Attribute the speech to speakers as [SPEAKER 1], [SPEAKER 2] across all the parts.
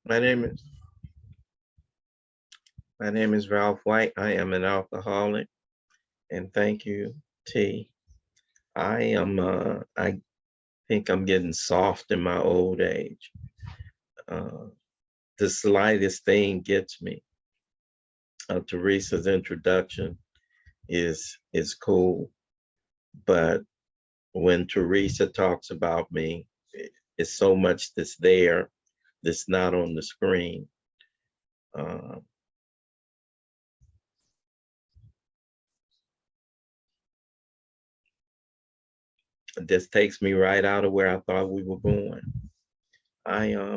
[SPEAKER 1] My name is my name is Ralph White. I am an alcoholic, and thank you, T. I think I'm getting soft in my old age. Uh, the slightest thing gets me. Teresa's introduction is cool, but when Teresa talks about me, it's so much that's there that's not on the screen. Uh, this takes me right out of where I thought we were going.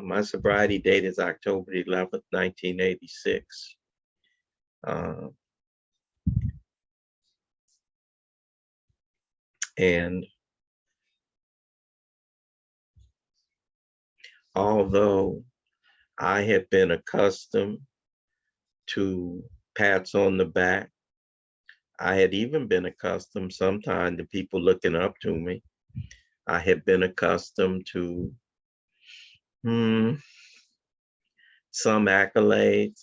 [SPEAKER 1] My sobriety date is October 11th, 1986. Uh, and although I had been accustomed to pats on the back, I had even been accustomed sometimes to people looking up to me. I had been accustomed to hmm, some accolades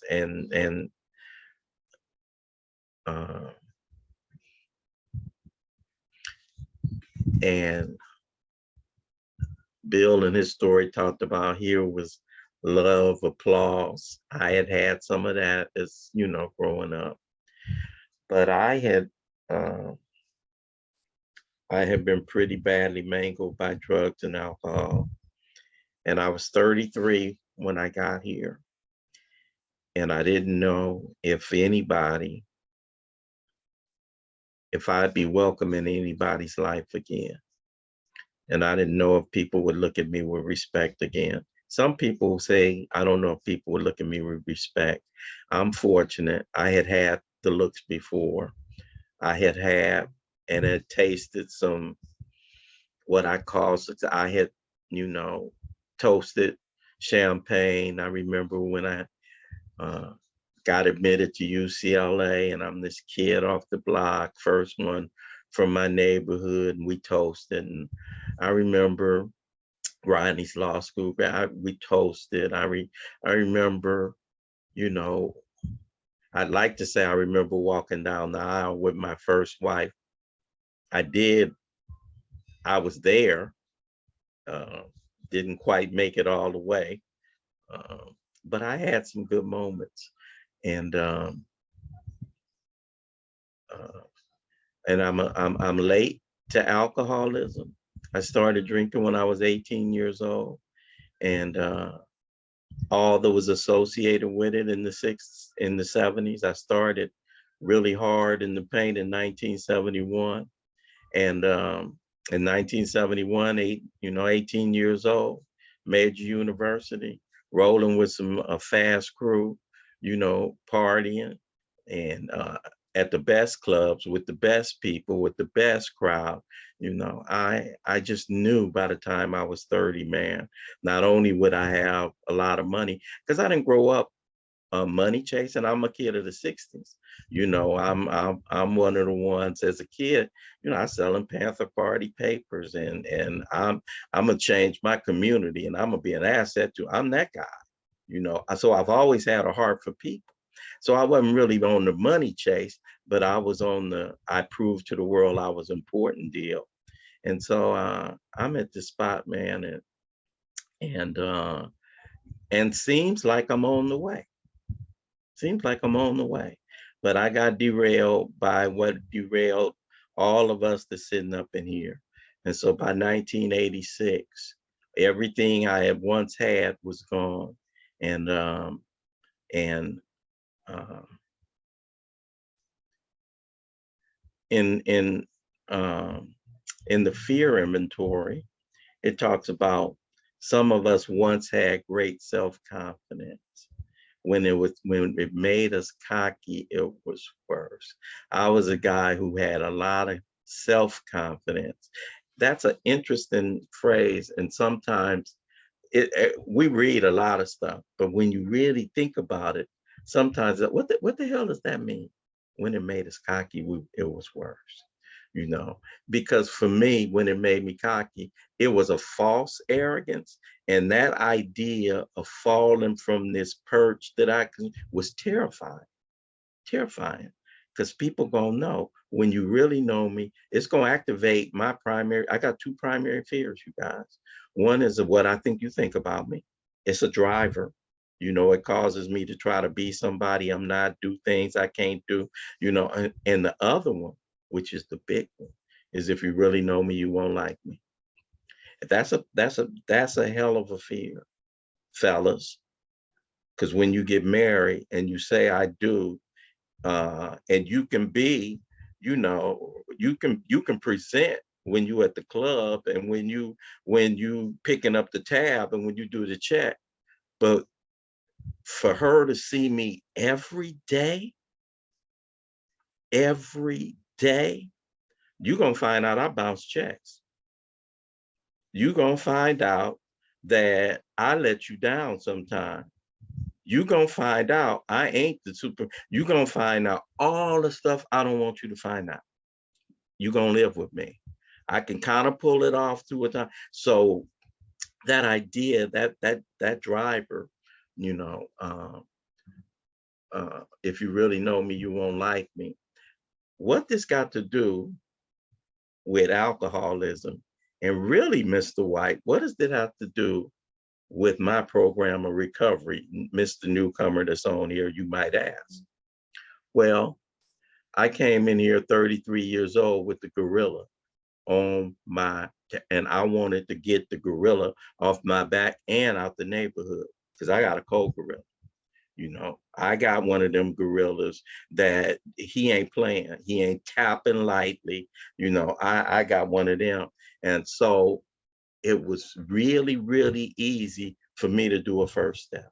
[SPEAKER 1] uh, and Bill in his story talked about here was love, applause. I had had some of that as growing up, but uh, I had been pretty badly mangled by drugs and alcohol, and I was 33 when I got here, and I didn't know if I'd be welcome in anybody's life again. And I didn't know if people would look at me with respect again. Some people say, I don't know if people would look at me with respect. I'm fortunate. I had had the looks before. I had and had tasted some, what I call, I had, you know, toasted champagne. I remember when I uh, got admitted to UCLA, and I'm this kid off the block, first one from my neighborhood, and we toasted. And I remember Rodney's law school. We toasted. I remember, you know, I'd like to say I remember walking down the aisle with my first wife. I did. I was there. Uh, didn't quite make it all the way, uh, but I had some good moments. And uh, I'm late to alcoholism. I started drinking when I was 18 years old, and all that was associated with it in the 70s. I started really hard in the paint in 1971, and in 1971, 18 years old, Major University, rolling with some fast crew, partying, and at the best clubs with the best people with the best crowd. I just knew by the time I was 30, man, not only would I have a lot of money, because I didn't grow up money chasing. I'm a kid of the 60s. I'm one of the ones as a kid, I selling Panther Party papers, and I'm gonna change my community, and I'm gonna be an asset to. I'm that guy, So I've always had a heart for people. So I wasn't really on the money chase, but I was on the I proved to the world I was important deal. And so I'm at the spot, man, and and seems like I'm on the way. Seems like I'm on the way. But I got derailed by what derailed all of us that's sitting up in here. And so by 1986, everything I had once had was gone. And and uh, in in um, in the fear inventory, it talks about some of us once had great self-confidence. When it made us cocky, it was worse. I was a guy who had a lot of self-confidence. That's an interesting phrase, and sometimes we read a lot of stuff, but when you really think about it, sometimes what the hell does that mean? When it made us cocky, it was worse. you know, because for me, when it made me cocky, it was a false arrogance. And that idea of falling from this perch that was terrifying, terrifying. Because people gonna know when you really know me, it's gonna activate my primary. I got two primary fears, you guys. One is of what I think you think about me. It's a driver. You know, it causes me to try to be somebody I'm not, do things I can't do, you know. And the other one, which is the big one, is if you really know me, you won't like me. That's a hell of a fear, fellas. Because when you get married and you say I do, and you can be, you know, you can present when you at the club and when you picking up the tab and when you do the check, but for her to see me every day, you're gonna find out I bounce checks. You're gonna find out that I let you down sometime. You're gonna find out I ain't the super. You're gonna find out all the stuff I don't want you to find out. You're gonna live with me. I can kind of pull it off through a time. So that idea, that driver, you know, if you really know me, you won't like me. What this got to do with alcoholism, and really, Mr. White, what does it have to do with my program of recovery, Mr. Newcomer that's on here, you might ask? Well, I came in here 33 years old with the gorilla on my, and I wanted to get the gorilla off my back and out the neighborhood because I got a cold gorilla. You know, I got one of them gorillas that he ain't playing, he ain't tapping lightly. You know, I got one of them. And so it was really, really easy for me to do a first step.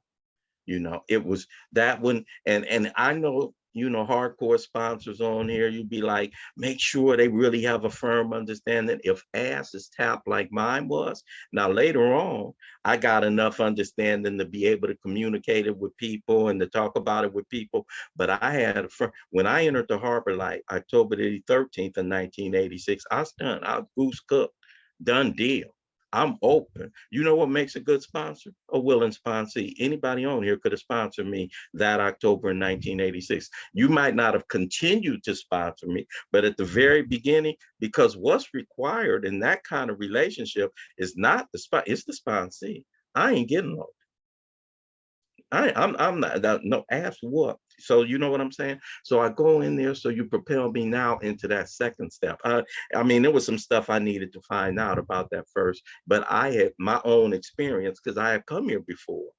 [SPEAKER 1] You know, it was that one. And I know, you know, hardcore sponsors on here, you'd be like, make sure they really have a firm understanding. If ass is tapped like mine was, now later on, I got enough understanding to be able to communicate it with people and to talk about it with people. But I had when I entered the Harbor Light, October the 13th of 1986, I was done. I was goose cooked, done deal. I'm open. You know what makes a good sponsor? A willing sponsee. Anybody on here could have sponsored me that October in 1986. You might not have continued to sponsor me, but at the very beginning, because what's required in that kind of relationship is not the spot, it's the sponsee. I ain't getting low. I'm not, no, ask what. So you know what I'm saying? So I go in there, so you propel me now into that second step. I mean, there was some stuff I needed to find out about that first, but I had my own experience because I had come here before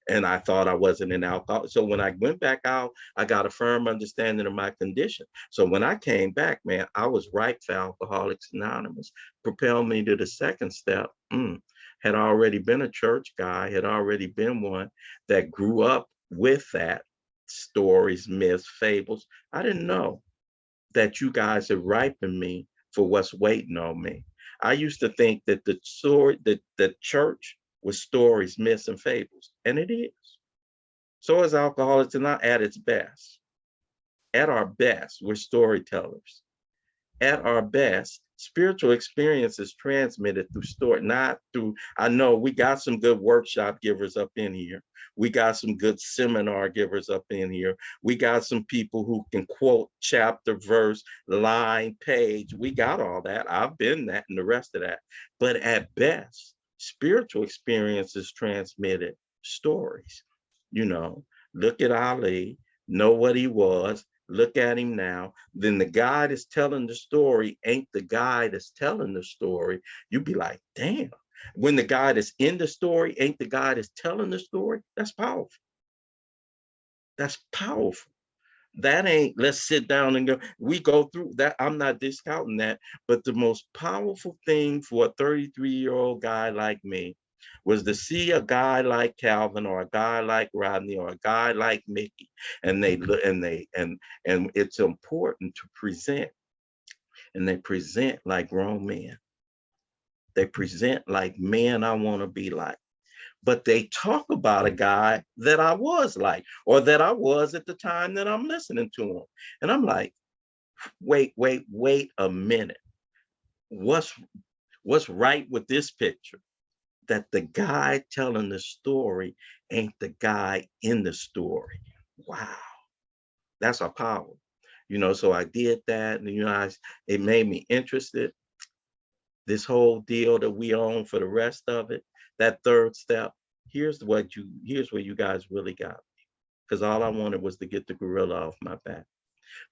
[SPEAKER 1] and I thought I wasn't an alcoholic. So when I went back out, I got a firm understanding of my condition. So when I came back, man, I was right for Alcoholics Anonymous. Propelled me to the second step. Had already been a church guy, had already been one that grew up with that stories, myths, fables. I didn't know that you guys have ripened me for what's waiting on me. I used to think that the church was stories, myths, and fables, and it is. So is Alcoholics Anonymous at its best. At our best, we're storytellers. At our best, spiritual experience is transmitted through story, not through, I know we got some good workshop givers up in here. We got some good seminar givers up in here. We got some people who can quote chapter, verse, line, page. We got all that. I've been that and the rest of that. But at best, spiritual experience is transmitted stories. You know, look at Ali, know what he was, look at him now. Then the guy that's telling the story ain't the guy that's telling the story. You'd be like, damn. When the guy that's in the story ain't the guy that's telling the story, that's powerful. That's powerful. That ain't, let's sit down and go. We go through that. I'm not discounting that. But the most powerful thing for a 33-year-old guy like me was to see a guy like Calvin or a guy like Rodney or a guy like Mickey, and and it's important to present, and they present like grown men. They present like men I want to be like. But they talk about a guy that I was like, or that I was at the time that I'm listening to him. And I'm like, Wait a minute. What's what's right with this picture? That the guy telling the story ain't the guy in the story. Wow, that's our power. So I did that, and it made me interested. This whole deal that we own for the rest of it, that third step, here's where you guys really got me. Because all I wanted was to get the gorilla off my back.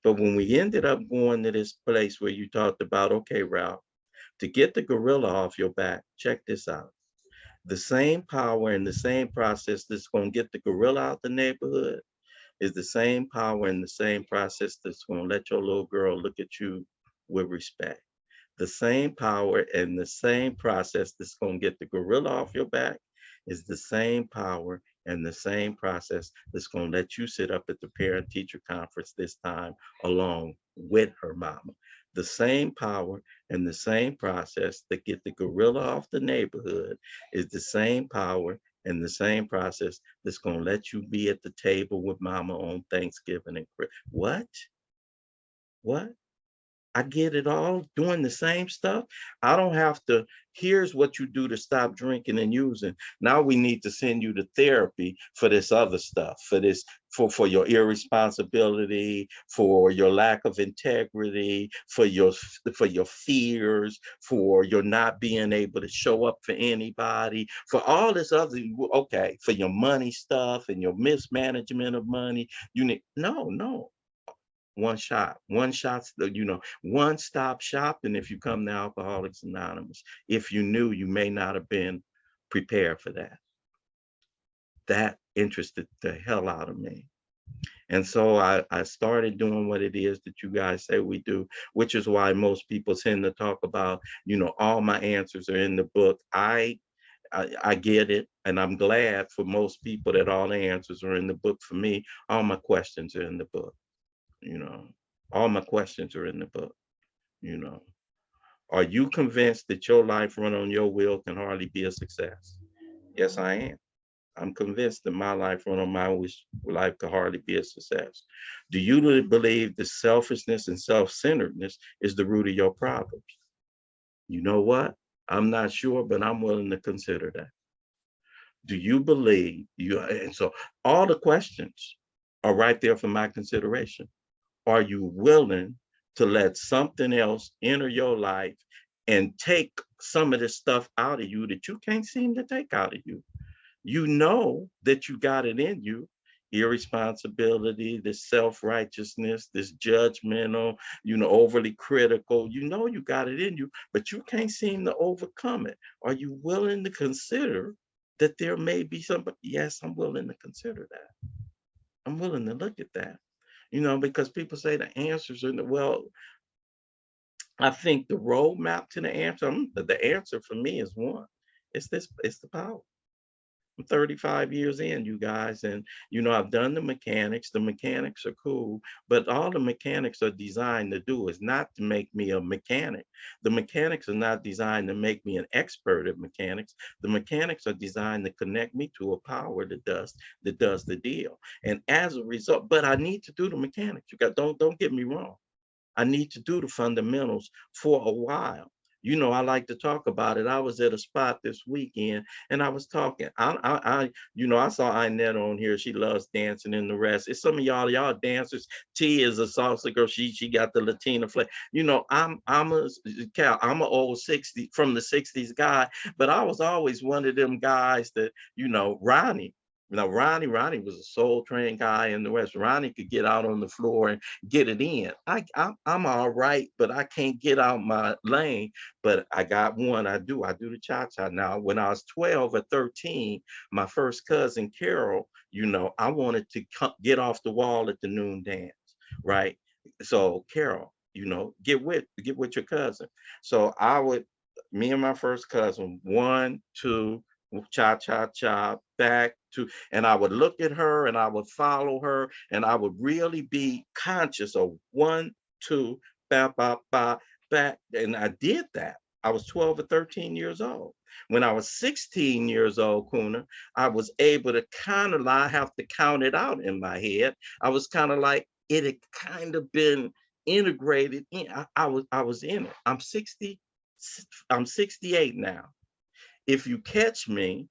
[SPEAKER 1] But when we ended up going to this place where you talked about, okay, Ralph, to get the gorilla off your back, check this out. The same power and the same process that's going to get the gorilla out the neighborhood is the same power and the same process that's going to let your little girl look at you with respect. The same power and the same process that's going to get the gorilla off your back is the same power and the same process that's going to let you sit up at the parent teacher conference this time along with her mama. The same power and the same process that get the gorilla off the neighborhood is the same power and the same process that's going to let you be at the table with mama on Thanksgiving and Christmas. What? I get it all doing the same stuff. I don't have to. Here's what you do to stop drinking and using. Now we need to send you to therapy for this other stuff, for your irresponsibility, for your lack of integrity, for your fears, for your not being able to show up for anybody, for all this other, okay, for your money stuff and your mismanagement of money. You need no. One stop shopping if you come to Alcoholics Anonymous. If you knew, you may not have been prepared for that. That interested the hell out of me. And so I started doing what it is that you guys say we do, which is why most people tend to talk about, all my answers are in the book. I get it, and I'm glad for most people that all the answers are in the book. For me, all my questions are in the book. All my questions are in the book. you know are you convinced that your life run on your will can hardly be a success? Yes, I am. I'm convinced that my life run on my life could hardly be a success. Do you really believe that selfishness and self-centeredness is the root of your problems? You know what? I'm not sure, but I'm willing to consider that. Do you believe you? And so all the questions are right there for my consideration. Are you willing to let something else enter your life and take some of the stuff out of you that you can't seem to take out of you? You know that you got it in you. Irresponsibility, this self-righteousness, this judgmental, overly critical. You got it in you, but you can't seem to overcome it. Are you willing to consider that there may be somebody? Yes, I'm willing to consider that. I'm willing to look at that. Because people say the answers are well, I think the roadmap to the answer for me is one. It's the power. I'm 35 years in, you guys, and I've done the mechanics. The mechanics are cool, but all the mechanics are designed to do is not to make me a mechanic. The mechanics are not designed to make me an expert at mechanics. The mechanics are designed to connect me to a power that does the deal. And as a result, but I need to do the mechanics. Don't get me wrong. I need to do the fundamentals for a while. I like to talk about it. I was at a spot this weekend and I was talking. I saw Inette on here. She loves dancing and the rest. It's some of y'all dancers. T is a salsa girl. She got the Latina flavor. I'm a old 60 from the 60s guy, but I was always one of them guys that, Ronnie. Ronnie was a soul train guy in the West. Ronnie could get out on the floor and get it in. I'm all right, but I can't get out my lane. But I got one. I do the cha-cha. Now, when I was 12 or 13, my first cousin Carol, I wanted to get off the wall at the noon dance, right? So Carol, get with your cousin. So me and my first cousin, 1, 2, cha cha cha, back to, and I would look at her and I would follow her and I would really be conscious of 1, 2, ba ba ba, back. And I did that. I was 12 or 13 years old. When I was 16 years old, Kuna, I was able to kind of have to count it out in my head. I was kind of like, it had kind of been integrated in. I was in it. I'm 68 now. If you catch me,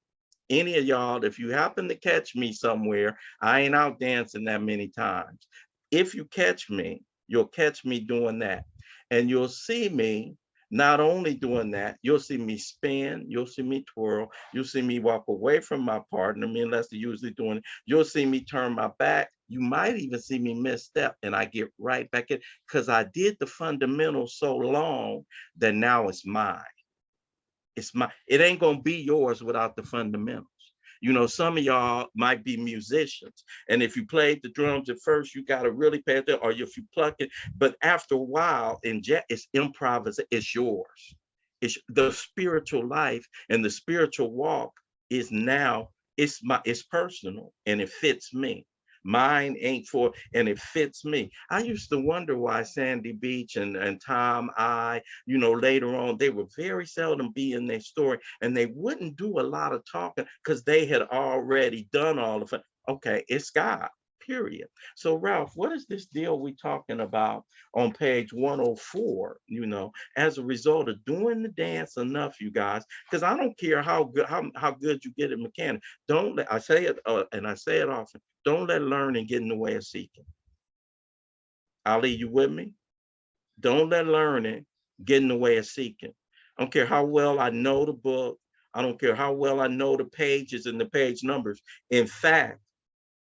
[SPEAKER 1] any of y'all, if you happen to catch me somewhere, I ain't out dancing that many times. If you catch me, you'll catch me doing that. And you'll see me not only doing that, you'll see me spin, you'll see me twirl, you'll see me walk away from my partner, me and Lester usually doing it. You'll see me turn my back. You might even see me misstep and I get right back in because I did the fundamentals so long that now it's mine. It ain't gonna be yours without the fundamentals. You know, some of y'all might be musicians, and if you played the drums at first, you got to really pay attention, or if you pluck it. But after a while, it's improvisation. It's yours. It's the spiritual life and the spiritual walk is now. It's personal and it fits me. Mine ain't for, and it fits me. I used to wonder why Sandy Beach and Tom later on, they would very seldom be in their story and they wouldn't do a lot of talking because they had already done all of it. Okay, it's God, period. So Ralph, what is this deal we talking about on page 104, as a result of doing the dance enough, you guys, because I don't care how good you get at mechanics. Don't let, I say it, and I say it often, don't let learning get in the way of seeking. Ali, you with me? Don't let learning get in the way of seeking. I don't care how well I know the book. I don't care how well I know the pages and the page numbers. In fact,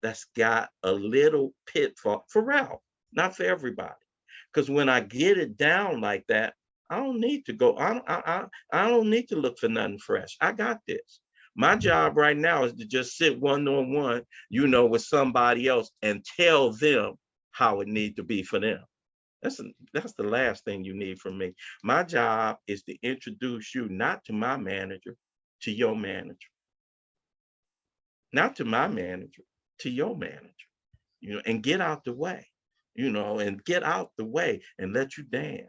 [SPEAKER 1] that's got a little pitfall for Ralph, not for everybody. Because when I get it down like that, I don't need to go. I don't need to look for nothing fresh. I got this. My job right now is to just sit one-on-one, with somebody else and tell them how it needs to be for them. That's the last thing you need from me. My job is to introduce you not to my manager, to your manager. Not to my manager, to your manager, and get out the way, and get out the way and let you dance,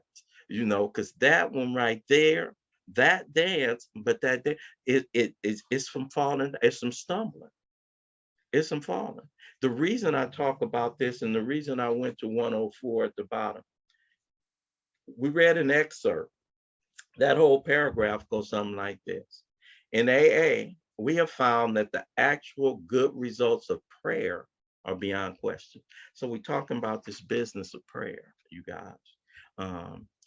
[SPEAKER 1] because that one right there, that dance, but that it's from falling, it's from stumbling, it's from falling. The reason I talk about this and the reason I went to 104 at the bottom, we read an excerpt. That whole paragraph goes something like this. In AA, we have found that the actual good results of prayer are beyond question. So we're talking about this business of prayer, you guys.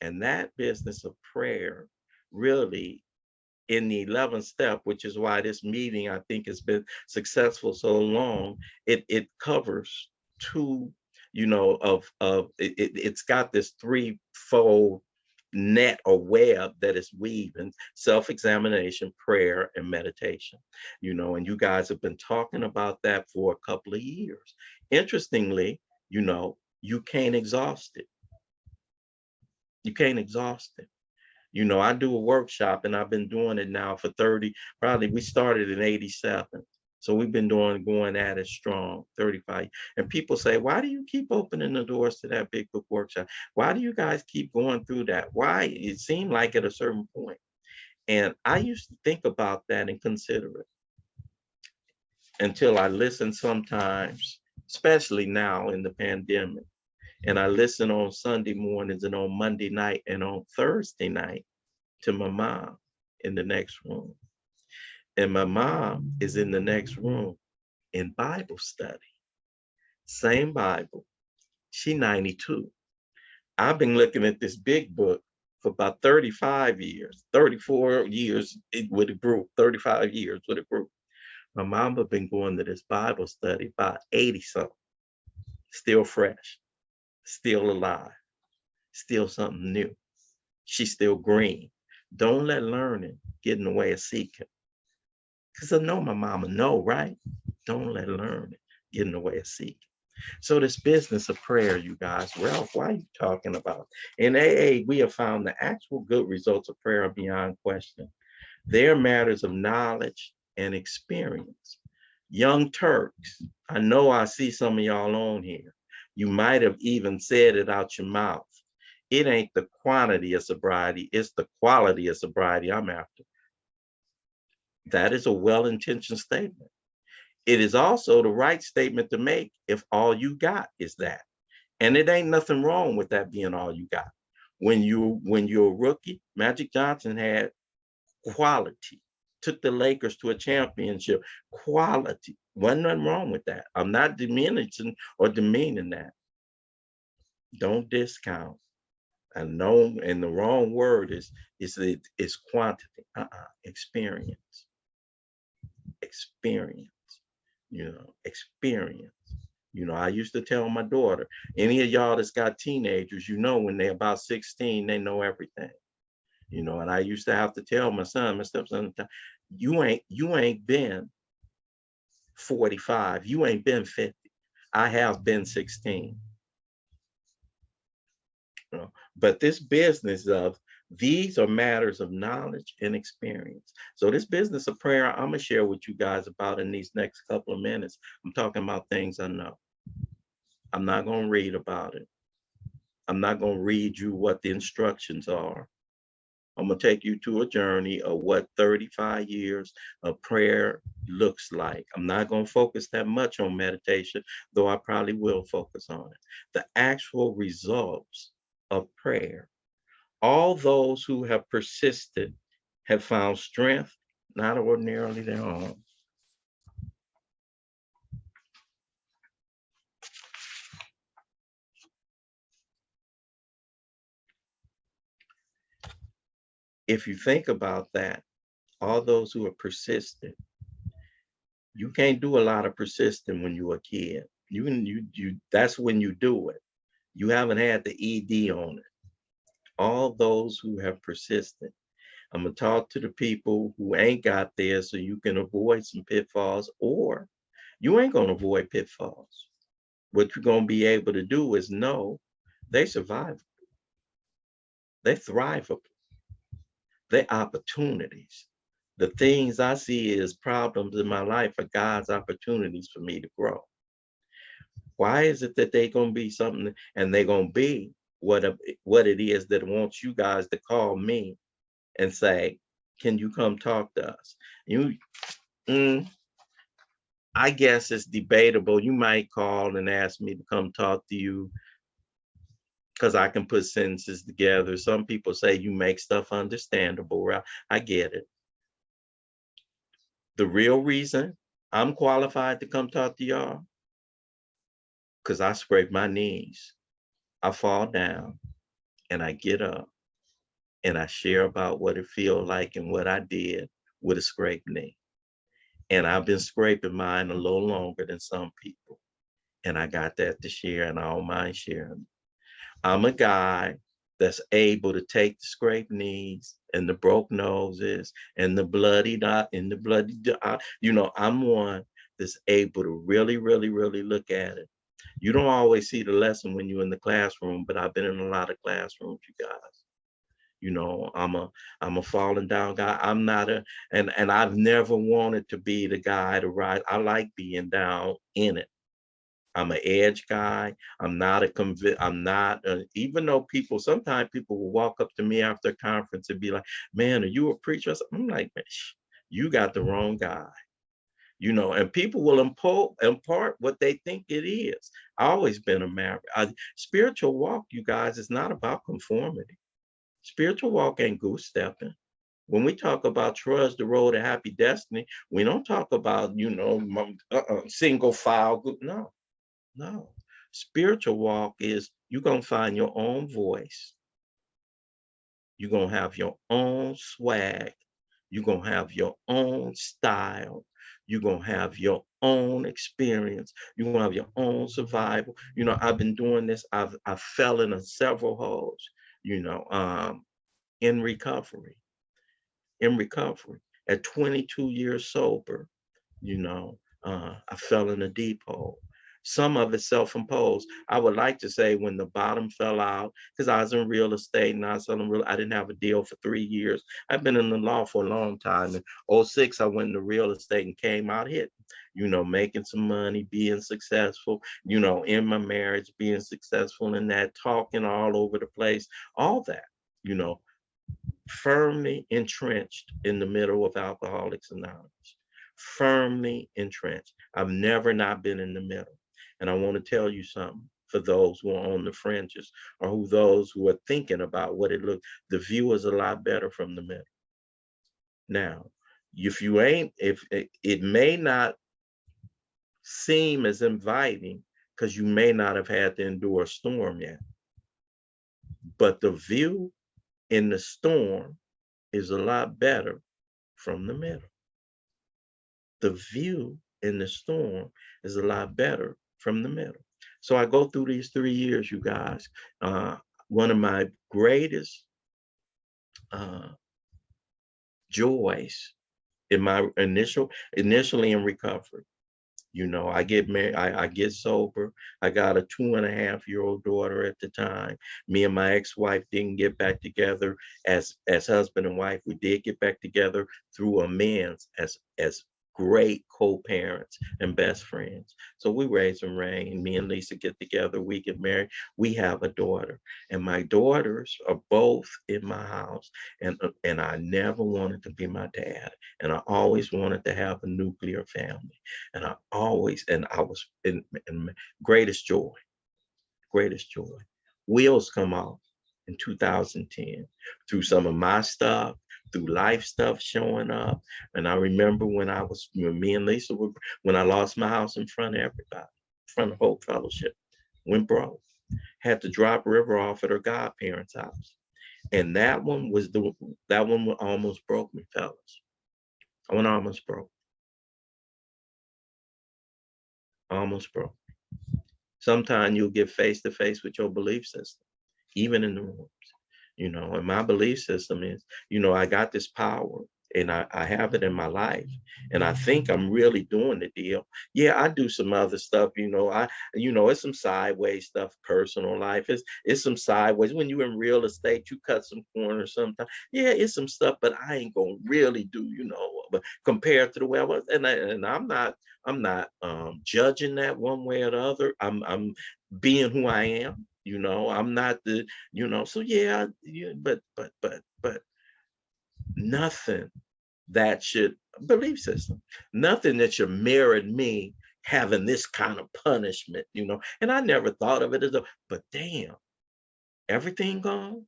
[SPEAKER 1] And that business of prayer really in the 11th step, which is why this meeting I think has been successful so long, it covers two, it's got this threefold net or web that is weaving: self-examination, prayer, and meditation. And you guys have been talking about that for a couple of years. Interestingly, you can't exhaust it. You can't exhaust it. I do a workshop and I've been doing it now for 30, probably we started in 87. So we've been going at it strong, 35. And people say, why do you keep opening the doors to that big book workshop? Why do you guys keep going through that? Why? It seemed like at a certain point. And I used to think about that and consider it until I listen sometimes, especially now in the pandemic. And I listen on Sunday mornings and on Monday night and on Thursday night to my mom in the next room. And my mom is in the next room in Bible study. Same Bible. She 92. I've been looking at this big book for about 35 years, 34 years with a group, 35 years with a group. My mom has been going to this Bible study about 80 something. Still fresh, still alive, still something new. She's still green. Don't let learning get in the way of seeking. Because I know my mama know, right? Don't let learning get in the way of seeking. So this business of prayer, you guys, Ralph, why are you talking about? In AA, we have found the actual good results of prayer are beyond question. They're matters of knowledge and experience. Young Turks, I know I see some of y'all on here. You might have even said it out your mouth. It ain't the quantity of sobriety, it's the quality of sobriety I'm after. That is a well-intentioned statement. It is also the right statement to make if all you got is that. And it ain't nothing wrong with that being all you got. When you're a rookie, Magic Johnson had quality, took the Lakers to a championship. Quality. Wasn't nothing wrong with that. I'm not diminishing or demeaning that. Don't discount. I know, and the wrong word is quantity. Experience. Experience. Experience. I used to tell my daughter, any of y'all that's got teenagers, when they're about 16, they know everything. And I used to have to tell my stepson, you ain't been 45, you ain't been 50. I have been 16. But this business of these are matters of knowledge and experience. So this business of prayer, I'm gonna share with you guys about in these next couple of minutes. I'm talking about things I know. I'm not gonna read about it. I'm not gonna read you what the instructions are. I'm gonna take you to a journey of what 35 years of prayer looks like. I'm not gonna focus that much on meditation, though I probably will focus on it. The actual results of prayer. All those who have persisted have found strength, not ordinarily their own. If you think about that, all those who have persisted, you can't do a lot of persisting when you're a kid. That's when you do it. You haven't had the ED on it. All those who have persisted. I'm gonna talk to the people who ain't got there so you can avoid some pitfalls, or you ain't gonna avoid pitfalls. What you're gonna be able to do is know they survive, they thrive, they opportunities. The things I see as problems in my life are God's opportunities for me to grow. Why is it that they're gonna be something and they're gonna be what it is that wants you guys to call me and say, can you come talk to us? I guess it's debatable. You might call and ask me to come talk to you because I can put sentences together. Some people say you make stuff understandable. Right? I get it. The real reason I'm qualified to come talk to y'all, because I scrape my knees, I fall down, and I get up, and I share about what it feels like and what I did with a scraped knee. And I've been scraping mine a little longer than some people. And I got that to share, and I don't mind sharing. I'm a guy that's able to take the scraped knees and the broke noses and the bloody dot and the bloody, I'm one that's able to really, really, really look at it. You don't always see the lesson when you're in the classroom, but I've been in a lot of classrooms, you guys. I'm a falling down guy. I'm not and I've never wanted to be the guy to ride. I like being down in it. I'm an edge guy. I'm not even though sometimes people will walk up to me after a conference and be like, man, are you a preacher? I'm like, man, you got the wrong guy. And people will impart what they think it is. I always been a maverick. Spiritual walk, you guys, is not about conformity. Spiritual walk ain't goose stepping. When we talk about trust the road to happy destiny, we don't talk about, single file. No. Spiritual walk is you're going to find your own voice. You're going to have your own swag. You're going to have your own style. You're going to have your own experience. You're going to have your own survival. I've been doing this. I fell in several holes, in recovery. At 22 years sober, I fell in a deep hole. Some of it self-imposed. I would like to say when the bottom fell out, because I was in real estate and I didn't have a deal for 3 years. I've been in the law for a long time. In 2006, I went into real estate and came out hitting, making some money, being successful, in my marriage, being successful in that, talking all over the place, all that, firmly entrenched in the middle of Alcoholics Anonymous. Firmly entrenched. I've never not been in the middle. And I want to tell you something. for those who are on the fringes or those who are thinking about what it looks. The view is a lot better from the middle. Now, if you ain't, if it may not seem as inviting because you may not have had to endure a storm yet, but the view in the storm is a lot better from the middle. The view in the storm is a lot better from the middle. So I go through these 3 years, you guys. One of my greatest joys in my initially in recovery. You know, I get married, I get sober. I got a 2.5-year-old daughter at the time. Me and my ex-wife didn't get back together as husband and wife. We did get back together through amends as great co-parents and best friends. So we raise and reign. Me and Lisa get together, we get married, we have a daughter. And my daughters are both in my house. And I never wanted to be my dad. And I always wanted to have a nuclear family. And I was in greatest joy, greatest joy. Wheels come off in 2010 through some of my stuff, through life stuff showing up. And I remember when me and Lisa when I lost my house in front of everybody, in front of Hope Fellowship, went broke, had to drop River off at her godparents' house. And that one almost broke me, fellas. That one almost broke. Almost broke. Sometimes you'll get face to face with your belief system, even in the rooms, and my belief system is, I got this power and I have it in my life. And I think I'm really doing the deal. Yeah, I do some other stuff, it's some sideways stuff, personal life. It's some sideways. When you're in real estate, you cut some corners sometimes. Yeah, it's some stuff, but I ain't gonna really do, but compared to the way I was, and I'm not judging that one way or the other. I'm being who I am. I'm not the, so yeah, but nothing that should belief system, nothing that should merit me having this kind of punishment, and I never thought of it as but damn, everything gone.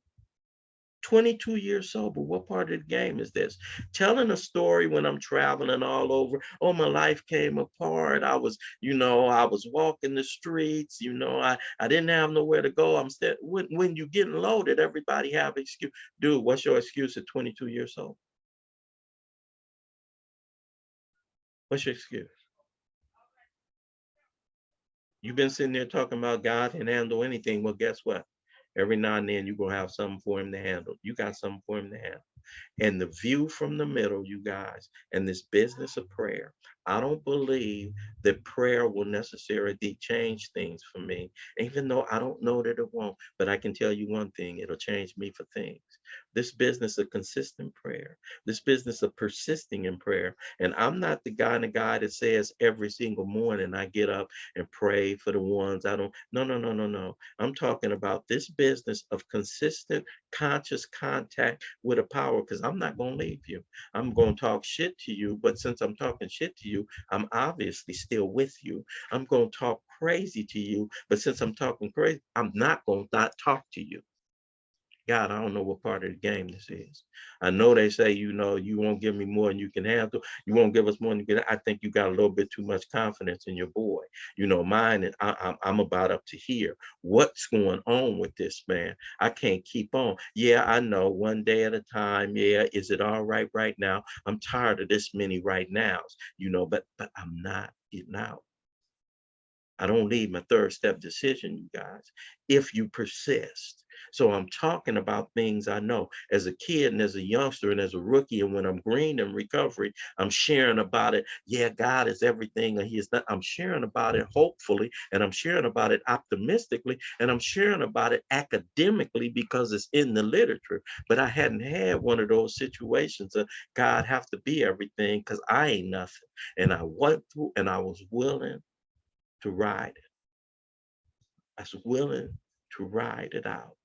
[SPEAKER 1] 22 years sober. What part of the game is this? Telling a story when I'm traveling all over. Oh, my life came apart. I was walking the streets. I didn't have nowhere to go. I'm still when you getting loaded, everybody have excuse. Dude, what's your excuse at 22 years old? What's your excuse? You've been sitting there talking about God can handle anything. Well, guess what? Every now and then you're gonna have something for him to handle. You got something for him to handle. And the view from the middle, you guys, and this business of prayer, I don't believe that prayer will necessarily change things for me, even though I don't know that it won't. But I can tell you one thing, it'll change me for things. This business of consistent prayer, this business of persisting in prayer. And I'm not the guy that says every single morning I get up and pray for the ones I don't. No, no, no, no, no. I'm talking about this business of consistent, conscious contact with a power, because I'm not going to leave you. I'm going to talk shit to you, but since I'm talking shit to you, I'm obviously still with you. I'm going to talk crazy to you, but since I'm talking crazy, I'm not going to not talk to you. God, I don't know what part of the game this is. I know they say, you won't give me more than you can handle. You won't give us more than you can. I think you got a little bit too much confidence in your boy. Mine, and I'm about up to here. What's going on with this, man? I can't keep on. Yeah, I know, one day at a time. Yeah, is it all right now? I'm tired of this many right nows, but I'm not getting out. I don't need my third step decision, you guys, if you persist. So I'm talking about things I know as a kid and as a youngster and as a rookie. And when I'm green in recovery, I'm sharing about it. Yeah, God is everything. And he is not. I'm sharing about it hopefully. And I'm sharing about it optimistically. And I'm sharing about it academically because it's in the literature. But I hadn't had one of those situations of God have to be everything because I ain't nothing. And I went through and I was willing to ride it. I was willing to ride it out.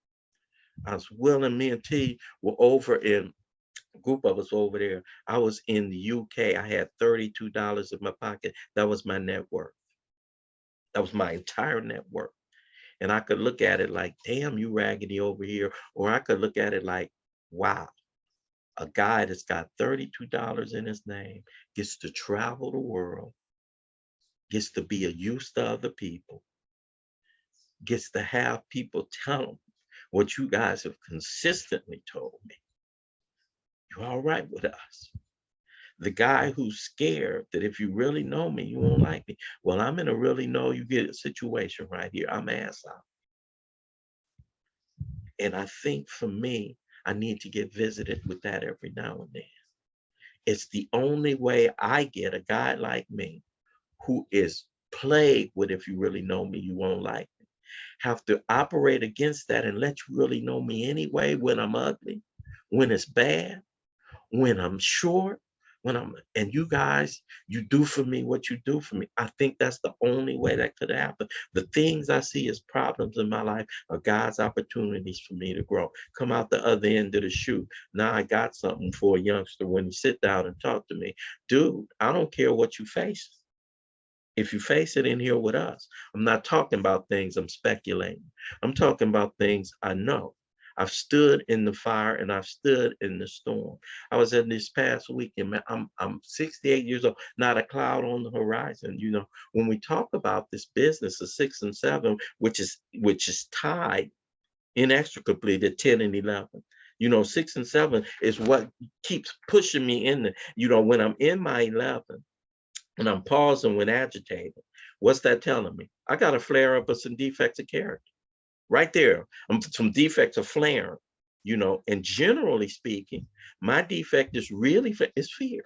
[SPEAKER 1] I was willing, me and T were over in, a group of us over there. I was in the UK. I had $32 in my pocket. That was my net worth. That was my entire net worth. And I could look at it like, damn, you raggedy over here. Or I could look at it like, wow, a guy that's got $32 in his name gets to travel the world, gets to be a use to other people, gets to have people tell him what you guys have consistently told me. You're all right with us. The guy who's scared that if you really know me, you won't like me. Well, I'm in a really know you get a situation right here. I'm ass out. And I think for me, I need to get visited with that every now and then. It's the only way I get a guy like me who is plagued with if you really know me, you won't like me. Have to operate against that and let you really know me anyway when I'm ugly, when it's bad, when I'm short, when I'm, and you guys, you do for me what you do for me. I think that's the only way that could happen. The things I see as problems in my life are God's opportunities for me to grow. Come out the other end of the shoe. Now I got something for a youngster when he sit down and talk to me. Dude, I don't care what you face. If you face it in here with us, I'm not talking about things I'm speculating. I'm talking about things I know. I've stood in the fire and I've stood in the storm. I was in this past weekend, man. I'm 68 years old, not a cloud on the horizon. You know, when we talk about this business of 6 and 7, which is tied inextricably to 10 and 11. You know, 6 and 7 is what keeps pushing me in the, you know, when I'm in my 11, and I'm pausing when agitated. What's that telling me? I got a flare up of some defects of character right there. Some defects of flaring, you know, and generally speaking, my defect is really is fear.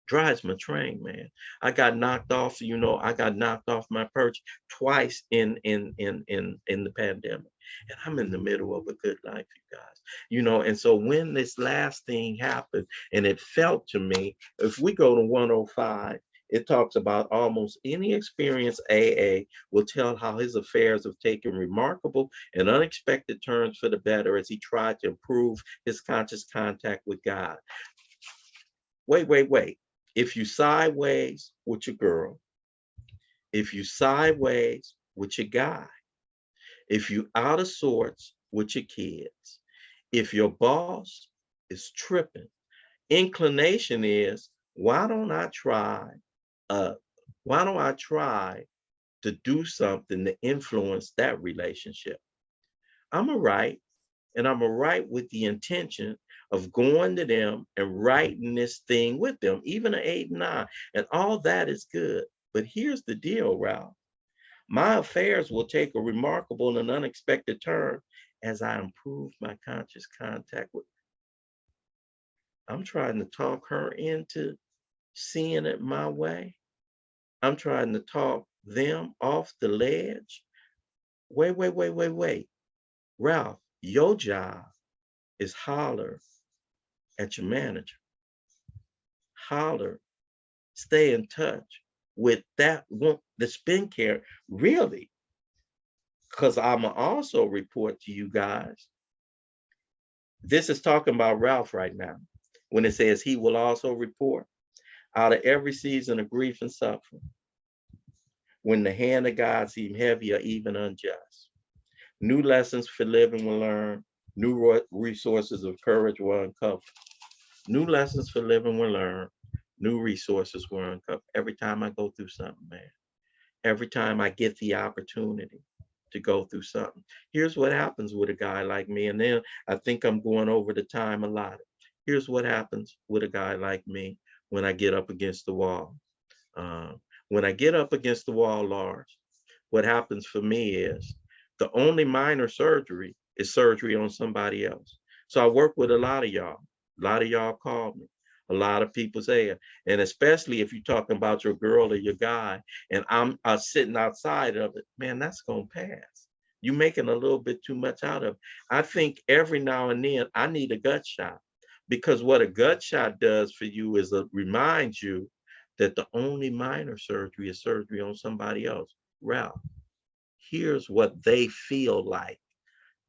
[SPEAKER 1] Drives my train, man. I got knocked off, you know, I got knocked off my perch twice in the pandemic. And I'm in the middle of a good life, you guys. You know, and so when this last thing happened, and it felt to me, if we go to 105, it talks about almost any experienced AA will tell how his affairs have taken remarkable and unexpected turns for the better as he tried to improve his conscious contact with God. Wait. If you sideways with your girl, if you sideways with your guy, if you out of sorts with your kids, if your boss is tripping, inclination is, why don't I try, uh, why don't I try to do something to influence that relationship? I'm a right, and I'm a right with the intention of going to them and writing this thing with them, even an 8 and 9, and all that is good. But here's the deal, Ralph. My affairs will take a remarkable and unexpected turn as I improve my conscious contact with. I'm trying to talk her into seeing it my way. I'm trying to talk them off the ledge. Wait. Ralph, your job is holler at your manager. Holler, stay in touch with that one, the spin care, really. Because I'm going to also report to you guys. This is talking about Ralph right now. When it says he will also report out of every season of grief and suffering, when the hand of God seemed heavy or even unjust. New lessons for living were learned. New resources of courage were uncovered. New lessons for living were learned. New resources were uncovered. Every time I go through something, man. Every time I get the opportunity to go through something. Here's what happens with a guy like me. And then I think I'm going over the time allotted. Here's what happens with a guy like me when I get up against the wall. When I get up against the wall, Lars, what happens for me is the only minor surgery is surgery on somebody else. So I work with a lot of y'all. A lot of y'all call me. A lot of people say it. And especially if you're talking about your girl or your guy, and I'm sitting outside of it, man, that's going to pass. You're making a little bit too much out of it. I think every now and then I need a gut shot, because what a gut shot does for you is it reminds you that the only minor surgery is surgery on somebody else. Ralph, here's what they feel like.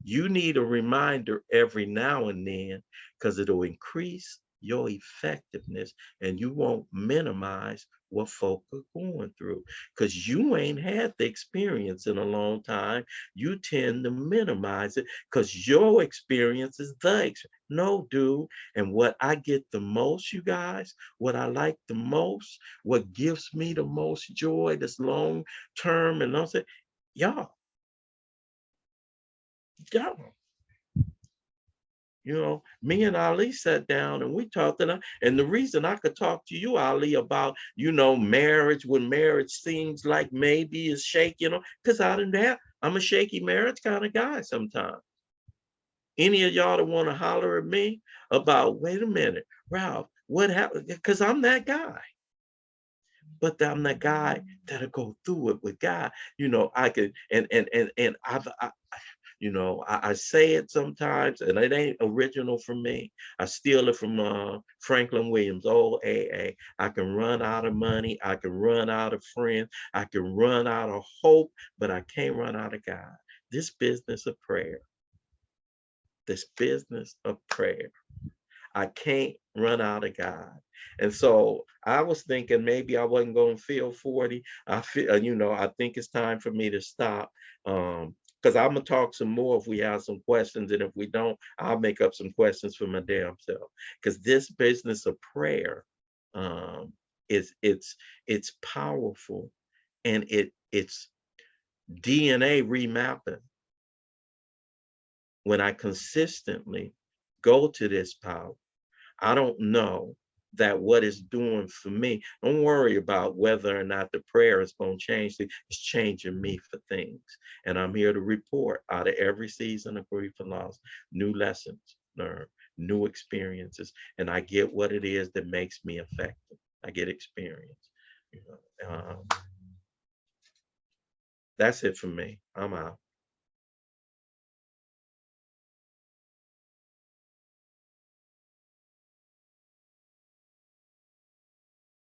[SPEAKER 1] You need a reminder every now and then, because it'll increase your effectiveness, and you won't minimize what folk are going through because you ain't had the experience in a long time. You tend to minimize it because your experience is no, dude. And what I get the most, you guys, what I like the most, what gives me the most joy, this long term, and I'm saying, y'all, y'all. Me and Ali sat down and we talked, and the reason I could talk to you, Ali, about, marriage, when marriage seems like maybe is shaky, because I'm a shaky marriage kind of guy sometimes. Any of y'all that want to holler at me about, wait a minute, Ralph, what happened? Because I'm that guy. But I'm the guy that'll go through it with God. I could, and I say it sometimes, and it ain't original from me. I steal it from Franklin Williams, old AA. I can run out of money. I can run out of friends. I can run out of hope, but I can't run out of God. This business of prayer, this business of prayer. I can't run out of God. And so I was thinking maybe I wasn't going to feel 40. I feel, I think it's time for me to stop. Because I'm gonna talk some more if we have some questions, and if we don't, I'll make up some questions for my damn self. Because this business of prayer, is it's powerful, and it's DNA remapping. When I consistently go to this power, I don't know that what it's doing for me. Don't worry about whether or not the prayer is going to change. It's changing me for things. And I'm here to report out of every season of grief and loss, new lessons learned, new experiences. And I get what it is that makes me effective. I get experience. That's it for me. I'm out.